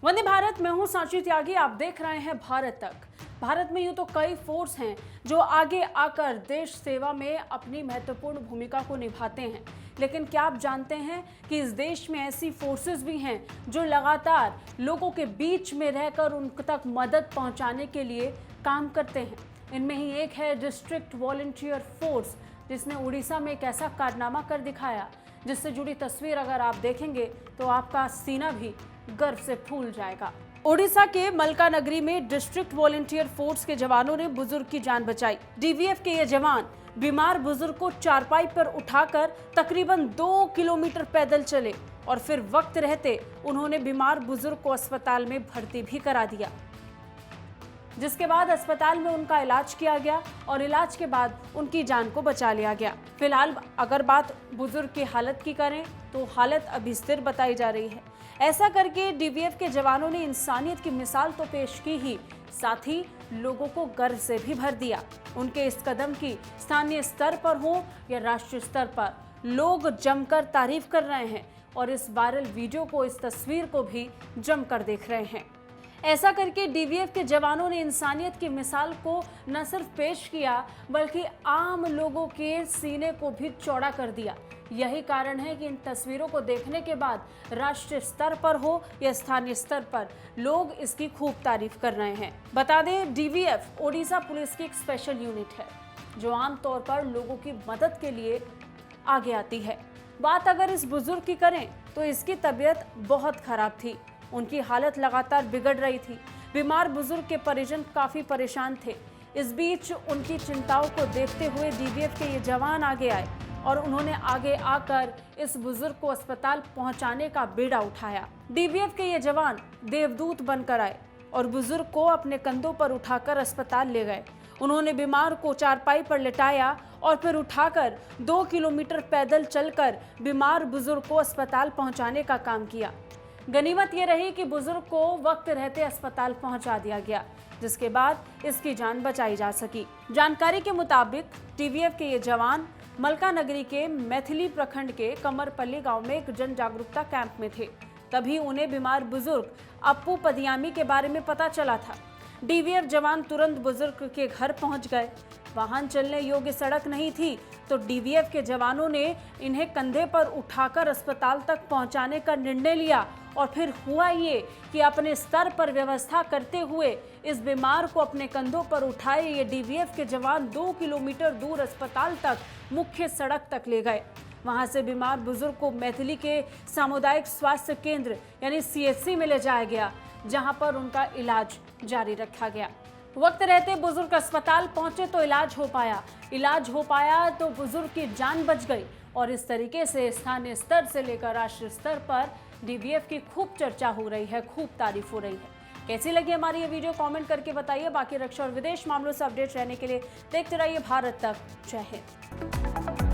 वंदे भारत, मैं हूं सांची त्यागी। आप देख रहे हैं भारत तक। भारत में यूं तो कई फोर्स हैं जो आगे आकर देश सेवा में अपनी महत्वपूर्ण भूमिका को निभाते हैं, लेकिन क्या आप जानते हैं कि इस देश में ऐसी फोर्सेस भी हैं जो लगातार लोगों के बीच में रहकर उन तक मदद पहुंचाने के लिए काम करते हैं। इनमें ही एक है डिस्ट्रिक्ट वॉलंटियर फोर्स, जिसने उड़ीसा में एक ऐसा कारनामा कर दिखाया जिससे जुड़ी तस्वीर अगर आप देखेंगे तो आपका सीना भी गर्व से फूल जाएगा। ओडिशा के मलकानगिरी में डिस्ट्रिक्ट वॉलंटियर फोर्स के जवानों ने बुजुर्ग की जान बचाई। डीवीएफ के ये जवान बीमार बुजुर्ग को चारपाई पर उठाकर तकरीबन 2 किलोमीटर पैदल चले और फिर वक्त रहते उन्होंने बीमार बुजुर्ग को अस्पताल में भर्ती भी करा दिया, जिसके बाद अस्पताल में उनका इलाज किया गया और इलाज के बाद उनकी जान को बचा लिया गया। फिलहाल अगर बात बुजुर्ग की हालत की करें तो हालत अभी स्थिर बताई जा रही है। ऐसा करके डीवीएफ के जवानों ने इंसानियत की मिसाल तो पेश की ही, साथ ही लोगों को गर्व से भी भर दिया। उनके इस कदम की स्थानीय स्तर पर हो या राष्ट्रीय स्तर पर लोग जमकर तारीफ कर रहे हैं और इस वायरल वीडियो को, इस तस्वीर को भी जमकर देख रहे हैं। ऐसा करके डीवीएफ के जवानों ने इंसानियत की मिसाल को न सिर्फ पेश किया बल्कि आम लोगों के सीने को भी चौड़ा कर दिया। यही कारण है कि इन तस्वीरों को देखने के बाद राष्ट्रीय स्तर पर हो या स्थानीय स्तर पर लोग इसकी खूब तारीफ कर रहे हैं। बता दें, डीवीएफ ओडिशा पुलिस की एक स्पेशल यूनिट है जो आमतौर पर लोगों की मदद के लिए आगे आती है। बात अगर इस बुजुर्ग की करें तो इसकी तबीयत बहुत खराब थी। उनकी हालत लगातार बिगड़ रही थी। बीमार बुजुर्ग के परिजन काफी परेशान थे। इस बीच उनकी चिंताओं को देखते हुए डीवीएफ के ये जवान आगे आए और उन्होंने आगे आकर इस बुजुर्ग को अस्पताल पहुंचाने का बीड़ा उठाया। डीवीएफ के ये जवान देवदूत बनकर आए और बुजुर्ग को अपने कंधों पर उठाकर अस्पताल ले गए। उन्होंने बीमार को चारपाई पर लिटाया और फिर उठाकर 2 किलोमीटर पैदल चलकर बीमार बुजुर्ग को अस्पताल पहुंचाने का काम किया। गनीमत ये रही कि बुजुर्ग को वक्त रहते अस्पताल पहुंचा दिया गया, जिसके बाद इसकी जान बचाई जा सकी। जानकारी के मुताबिक डीवीएफ के ये जवान मलकानगिरी के मैथिली प्रखंड के कमरपल्ली गांव में एक जन जागरूकता कैंप में थे। तभी उन्हें बीमार बुजुर्ग अप्पू पदियामी के बारे में पता चला था। डीवीएफ जवान तुरंत बुजुर्ग के घर पहुंच गए। वाहन चलने योग्य सड़क नहीं थी तो डीवीएफ के जवानों ने इन्हें कंधे पर उठाकर अस्पताल तक पहुंचाने का निर्णय लिया और फिर हुआ ये कि अपने स्तर पर व्यवस्था करते हुए इस बीमार को अपने कंधों पर उठाए ये डीवीएफ के जवान 2 किलोमीटर दूर अस्पताल तक, मुख्य सड़क तक ले गए। वहां से बीमार बुजुर्ग को मैथिली के सामुदायिक स्वास्थ्य केंद्र यानी सीएचसी में ले जाया गया, जहां पर उनका इलाज जारी रखा गया। वक्त रहते बुजुर्ग अस्पताल पहुंचे तो इलाज हो पाया तो बुजुर्ग की जान बच गई और इस तरीके से स्थानीय स्तर से लेकर राष्ट्रीय स्तर पर डीवीएफ की खूब चर्चा हो रही है, खूब तारीफ हो रही है। कैसी लगी हमारी ये वीडियो कमेंट करके बताइए। बाकी रक्षा और विदेश मामलों से अपडेट रहने के लिए देखते रहिए भारत तक। जय हिंद।